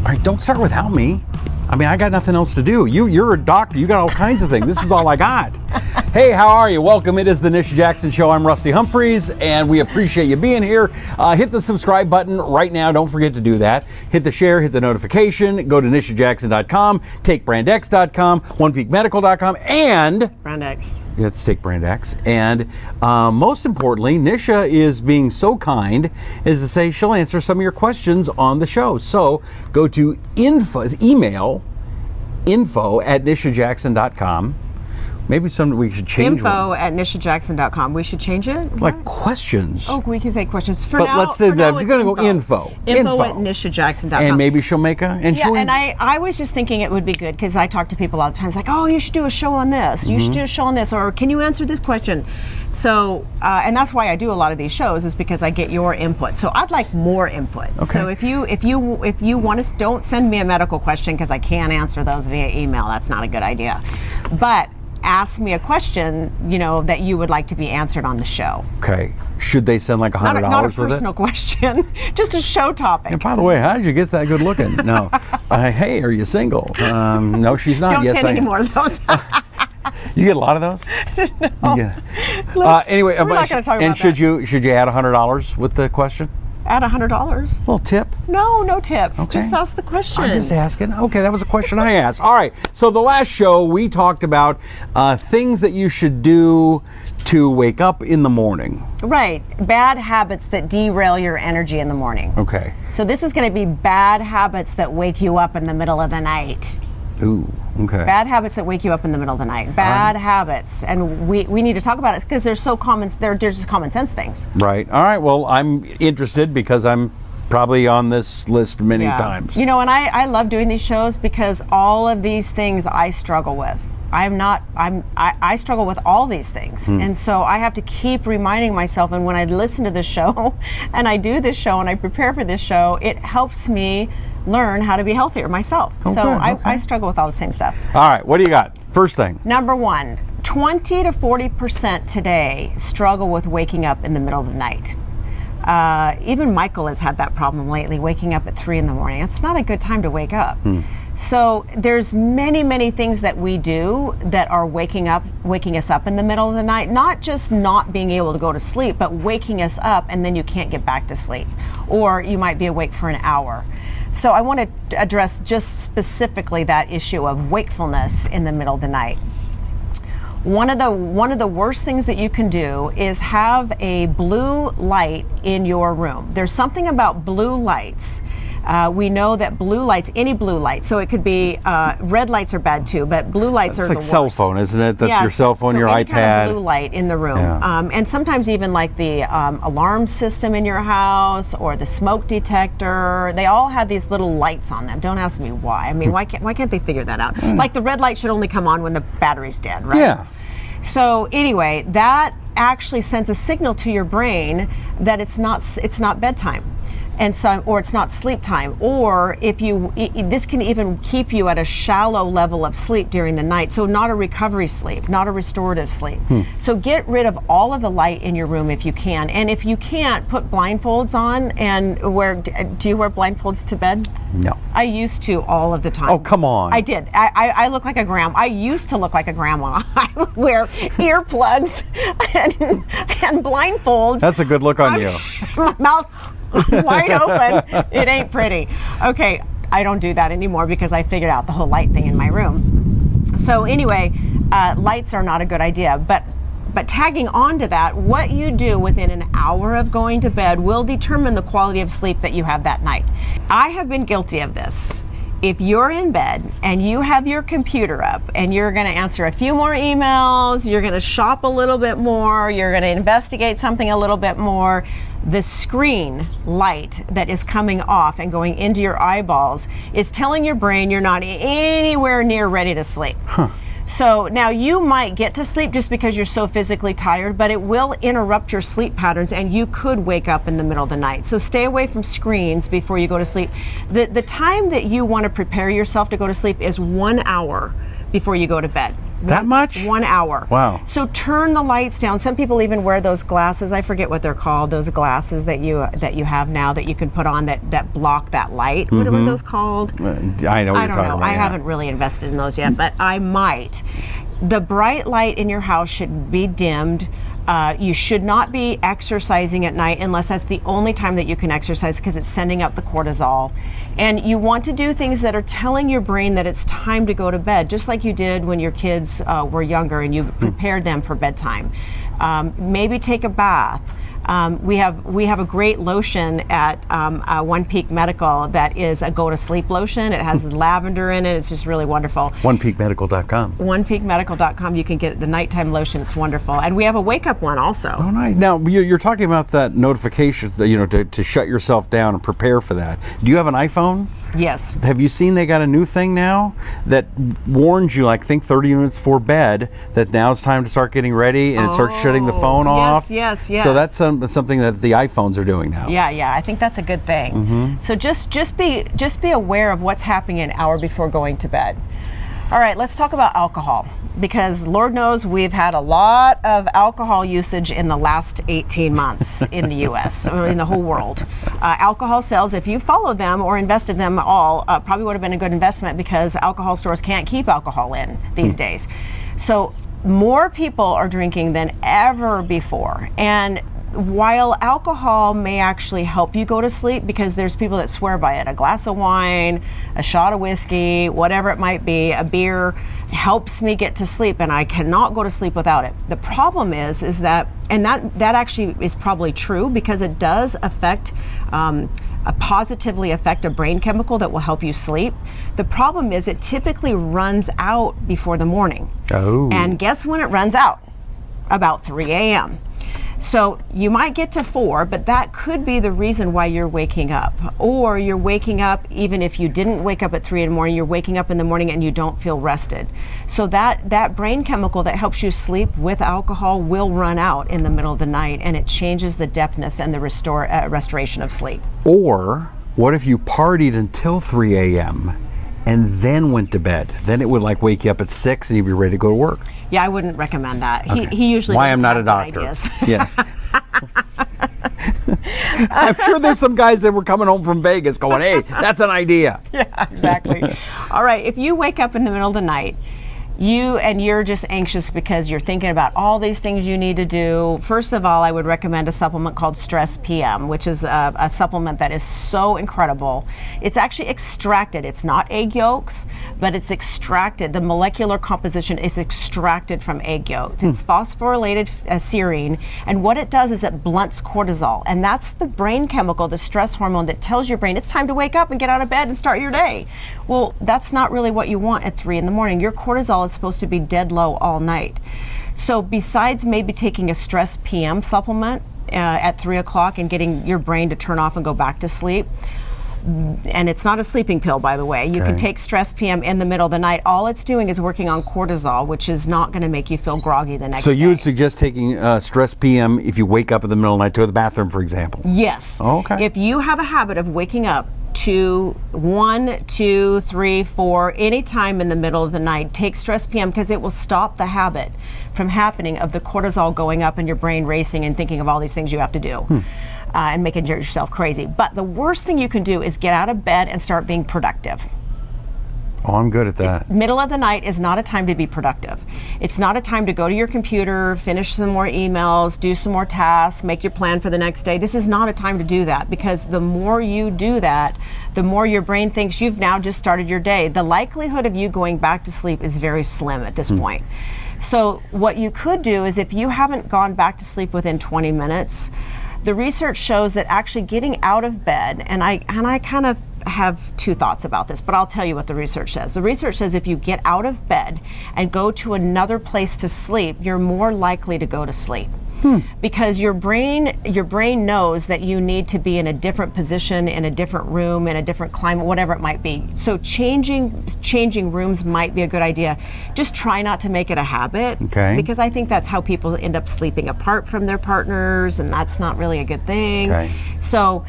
right, don't start without me. I mean, I got nothing else to do. You're a doctor. You got all kinds of things. This is all I got. Hey, how are you? Welcome. It is the Nisha Jackson Show. I'm Rusty Humphries, and we appreciate you being here. Hit the subscribe button right now. Don't forget to do that. Hit the share, hit the notification. Go to nishajackson.com, takebrandx.com, onepeakmedical.com, and... Brand X. Let's take Brand X. And most importantly, Nisha is being so kind as to say she'll answer some of your questions on the show. So go to email info@nishajackson.com. Maybe we should change info@nishajackson.com. We should change it? Like questions. Oh, we can say questions. For but now, let's say you're going to go info. Info@nishajackson.com. And maybe she'll make a... And I was just thinking it would be good because I talk to people all the time. It's like, oh, you should do a show on this. You should do a show on this. Or can you answer this question? So, and that's why I do a lot of these shows, is because I get your input. So I'd like more input. Okay. So if you want to, don't send me a medical question because I can't answer those via email. That's not a good idea. But ask me a question, that you would like to be answered on the show. Okay. Should they send like $100 not a with it? personal question, just a show topic. And by the way, how did you get that good looking? No. Hey, are you single? No, she's not. Don't yes, send I any am. more of those. You get a lot of those? No. Anyway, we're not going to talk about should you add $100 with the question? Add $100. Little tip? No tips. Okay. Just ask the question. I'm just asking. Okay, that was a question I asked. All right. So the last show we talked about things that you should do to wake up in the morning. Right. Bad habits that derail your energy in the morning. Okay. So this is going to be bad habits that wake you up in the middle of the night. Ooh, okay. Bad habits that wake you up in the middle of the night. Bad habits. And we need to talk about it because they're so common. They're just common sense things. Right. All right. Well, I'm interested because I'm probably on this list many times. And I love doing these shows because all of these things I struggle with. I struggle with all these things. And so I have to keep reminding myself, and when I listen to this show and I do this show and I prepare for this show, it helps me learn how to be healthier myself. Okay, I struggle with all the same stuff. All right, what do you got? First thing. Number one, 20 to 40% today struggle with waking up in the middle of the night. Even Michael has had that problem lately, waking up at 3 in the morning. It's not a good time to wake up. So there's many things that we do that are waking us up in the middle of the night, not just not being able to go to sleep, but waking us up and then you can't get back to sleep. Or you might be awake for an hour. So I want to address just specifically that issue of wakefulness in the middle of the night. One of the worst things that you can do is have a blue light in your room. There's something about blue lights. We know that blue lights, any blue light, so it could be, red lights are bad too, but blue lights are the worst. It's like cell phone, isn't it? That's your cell phone, your any iPad. Kind of blue light in the room. Yeah. And sometimes even like the alarm system in your house or the smoke detector, they all have these little lights on them. Don't ask me why. I mean, why can't they figure that out? Like the red light should only come on when the battery's dead, right? Yeah. So anyway, that actually sends a signal to your brain that it's not bedtime. And so, or it's not sleep time, or this can even keep you at a shallow level of sleep during the night. So not a recovery sleep, not a restorative sleep. So get rid of all of the light in your room if you can. And if you can't, put blindfolds on and do you wear blindfolds to bed? No. I used to all of the time. Oh, come on. I did. I look like a grandma. I used to look like a grandma. I would wear earplugs and blindfolds. That's a good look on you. My mouth wide open. It ain't pretty. Okay, I don't do that anymore because I figured out the whole light thing in my room. So anyway, lights are not a good idea. But tagging on to that, what you do within an hour of going to bed will determine the quality of sleep that you have that night. I have been guilty of this. If you're in bed and you have your computer up and you're going to answer a few more emails, you're going to shop a little bit more, you're going to investigate something a little bit more, the screen light that is coming off and going into your eyeballs is telling your brain you're not anywhere near ready to sleep. So now you might get to sleep just because you're so physically tired, but it will interrupt your sleep patterns and you could wake up in the middle of the night. So stay away from screens before you go to sleep. The time that you want to prepare yourself to go to sleep is 1 hour before you go to bed. That much? 1 hour. Wow. So turn the lights down. Some people even wear those glasses. I forget what they're called. Those glasses that you have now that you can put on that block that light. What are those called? I know what you're I don't talking know. about. I yeah. haven't really invested in those yet, but I might. The bright light in your house should be dimmed. You should not be exercising at night unless that's the only time that you can exercise, because it's sending up the cortisol. And you want to do things that are telling your brain that it's time to go to bed, just like you did when your kids were younger and you prepared them for bedtime. Maybe take a bath. We have a great lotion at OnePeak Medical that is a go to sleep lotion. It has lavender in it. It's just really wonderful. OnePeakMedical.com. OnePeakMedical.com. You can get the nighttime lotion. It's wonderful. And we have a wake up one also. Oh, nice. Now, you're talking about that notification, to shut yourself down and prepare for that. Do you have an iPhone? Yes. Have you seen they got a new thing now that warns you, like, think 30 minutes before bed, that now it's time to start getting ready, and it starts shutting the phone off? Yes. So that's something that the iPhones are doing now. Yeah. I think that's a good thing. So just be aware of what's happening an hour before going to bed. All right, let's talk about alcohol, because Lord knows we've had a lot of alcohol usage in the last 18 months in the U.S., or in the whole world. Alcohol sales, if you followed them or invested in them all, probably would have been a good investment, because alcohol stores can't keep alcohol in these days. So more people are drinking than ever before. And while alcohol may actually help you go to sleep, because there's people that swear by it, a glass of wine, a shot of whiskey, whatever it might be, a beer helps me get to sleep, and I cannot go to sleep without it. The problem is that, and that actually is probably true, because it does affect positively affect a brain chemical that will help you sleep. The problem is it typically runs out before the morning. Oh. And guess when it runs out? About 3 a.m. So you might get to 4, but that could be the reason why you're waking up. Or you're waking up, even if you didn't wake up at 3 in the morning, you're waking up in the morning and you don't feel rested. So that brain chemical that helps you sleep with alcohol will run out in the middle of the night, and it changes the depthness and the restoration of sleep. Or what if you partied until 3 a.m. and then went to bed? Then it would wake you up at 6 and you'd be ready to go to work. Yeah, I wouldn't recommend that. Okay. He usually Why I'm not a have doctor. ideas. Yeah. I'm sure there's some guys that were coming home from Vegas going, hey, that's an idea. Yeah, exactly. All right, if you wake up in the middle of the night, you're just anxious because you're thinking about all these things you need to do. First of all, I would recommend a supplement called Stress PM, which is a supplement that is so incredible. It's actually extracted. It's not egg yolks, but it's extracted. The molecular composition is extracted from egg yolks. It's phosphorylated serine, and what it does is it blunts cortisol, and that's the brain chemical, the stress hormone that tells your brain it's time to wake up and get out of bed and start your day. Well, that's not really what you want at 3 in the morning. Your cortisol is supposed to be dead low all night. So besides maybe taking a Stress PM supplement at 3 o'clock and getting your brain to turn off and go back to sleep, and it's not a sleeping pill, by the way. You can take Stress PM in the middle of the night. All it's doing is working on cortisol, which is not going to make you feel groggy the next day. So you would suggest taking Stress PM if you wake up in the middle of the night to go to the bathroom, for example? Yes. Oh, okay. If you have a habit of waking up to 1, 2, 3, 4, any time in the middle of the night, take Stress PM, because it will stop the habit from happening of the cortisol going up and your brain racing and thinking of all these things you have to do and making yourself crazy. But the worst thing you can do is get out of bed and start being productive. Oh, I'm good at that. Middle of the night is not a time to be productive. It's not a time to go to your computer, finish some more emails, do some more tasks, make your plan for the next day. This is not a time to do that, because the more you do that, the more your brain thinks you've now just started your day. The likelihood of you going back to sleep is very slim at this point. So what you could do is, if you haven't gone back to sleep within 20 minutes, the research shows that actually getting out of bed, and I kind of have two thoughts about this, but I'll tell you what the research says. The research says if you get out of bed and go to another place to sleep, you're more likely to go to sleep. Because your brain knows that you need to be in a different position, in a different room, in a different climate, whatever it might be. So changing rooms might be a good idea. Just try not to make it a habit, because I think that's how people end up sleeping apart from their partners, and that's not really a good thing. So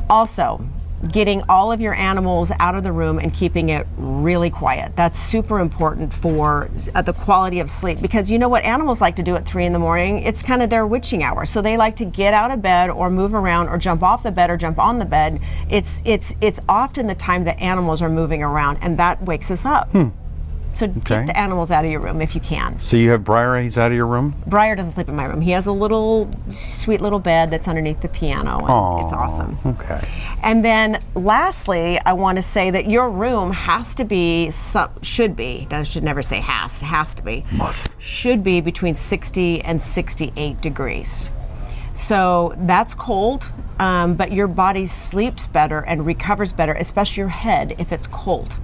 also, getting all of your animals out of the room and keeping it really quiet. That's super important for the quality of sleep, because you know what animals like to do at 3 in the morning? It's kind of their witching hour. So they like to get out of bed or move around or jump off the bed or jump on the bed. It's often the time that animals are moving around, and that wakes us up. So keep the animals out of your room if you can. So you have Briar, he's out of your room? Briar doesn't sleep in my room. He has a little sweet little bed that's underneath the piano, and it's awesome. Okay. And then lastly, I want to say that your room has to be, should be, I should never say has to be. Must. Should be between 60 and 68 degrees. So that's cold, but your body sleeps better and recovers better, especially your head, if it's cold.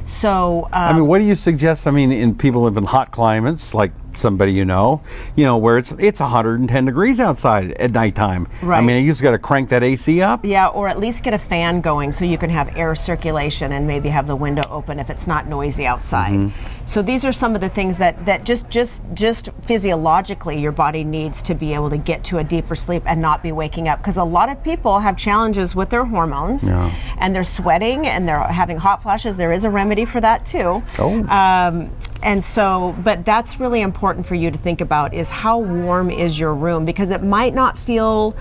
So I mean, what do you suggest? I mean, in people live in hot climates, like somebody you know, where it's 110 degrees outside at nighttime. Right. I mean, you just got to crank that AC up. Yeah, or at least get a fan going so you can have air circulation and maybe have the window open if it's not noisy outside. So these are some of the things that just physiologically your body needs to be able to get to a deeper sleep and not be waking up, because a lot of people have challenges with their hormones and they're sweating and they're having hot flashes. There is a remedy for that too. And so, but that's really important for you to think about, is how warm is your room, because it might not feel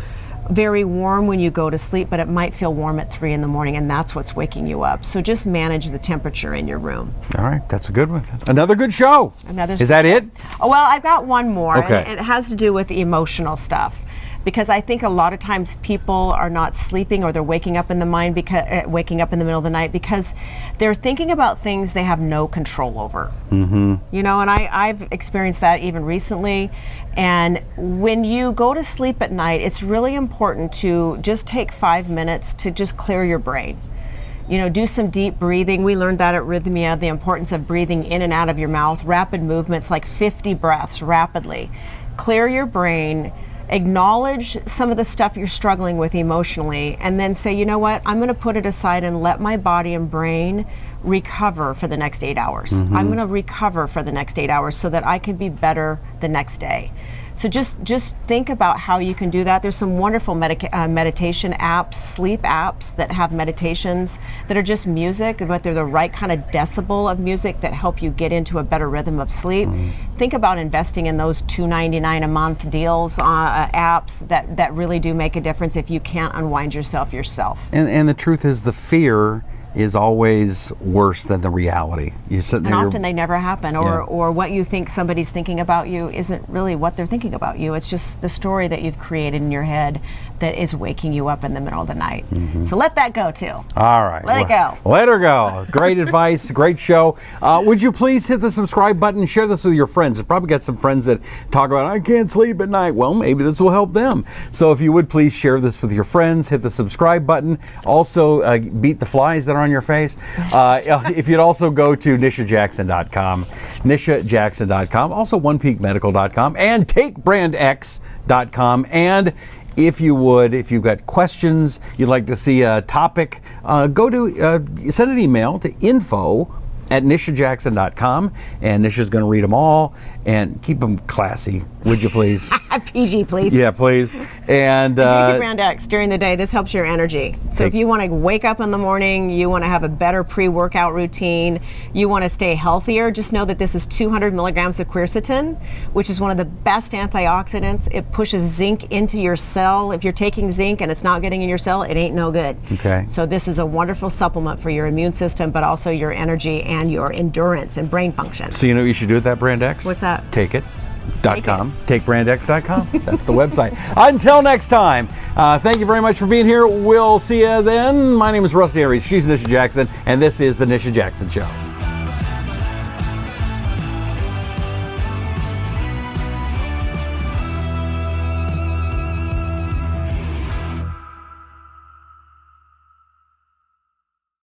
very warm when you go to sleep, but it might feel warm at 3 in the morning, and that's what's waking you up. So just manage the temperature in your room. All right, that's a good one. Another good show. Is that it? Oh, well, I've got one more. Okay. And it has to do with emotional stuff, because I think a lot of times people are not sleeping, or they're waking up in the mind waking up in the middle of the night because they're thinking about things they have no control over. You know, and I've experienced that even recently. And when you go to sleep at night, it's really important to just take 5 minutes to just clear your brain. You know, do some deep breathing. We learned that at Rhythmia, the importance of breathing in and out of your mouth, rapid movements, like 50 breaths rapidly. Clear your brain. Acknowledge some of the stuff you're struggling with emotionally, and then say, you know what, I'm going to put it aside and let my body and brain recover for the next 8 hours. I'm going to recover for the next 8 hours so that I can be better the next day. So just think about how you can do that. There's some wonderful meditation apps, sleep apps that have meditations that are just music, but they're the right kind of decibel of music that help you get into a better rhythm of sleep. Think about investing in those $2.99 a month deals, apps that really do make a difference if you can't unwind yourself. And the truth is, the fear is always worse than the reality. And often they never happen, or what you think somebody's thinking about you isn't really what they're thinking about you. It's just the story that you've created in your head that is waking you up in the middle of the night. So let that go too. All right. Let it go. Let her go. Great advice, great show. Would you please hit the subscribe button and share this with your friends? You've probably got some friends that talk about, I can't sleep at night. Well, maybe this will help them. So if you would please share this with your friends, hit the subscribe button. Also, beat the flies that are on your face. If you'd also go to nishajackson.com, nishajackson.com, also OnePeakMedical.com, and TakeBrandX.com. And if you've got questions, you'd like to see a topic, send an email to info@nishajackson.com, and Nisha's going to read them all and keep them classy, would you please? PG, please. Yeah, please. And Take Brand X during the day. This helps your energy. So if you want to wake up in the morning, you want to have a better pre-workout routine, you want to stay healthier, just know that this is 200 milligrams of quercetin, which is one of the best antioxidants. It pushes zinc into your cell. If you're taking zinc and it's not getting in your cell, it ain't no good. Okay. So this is a wonderful supplement for your immune system, but also your energy and your endurance and brain function. So you know what you should do with that, Brand X? What's that? TakeIt.com. TakeBrandX.com. That's the website. Until next time, thank you very much for being here. We'll see you then. My name is Rusty Humphries. She's Nisha Jackson, and this is The Nisha Jackson Show.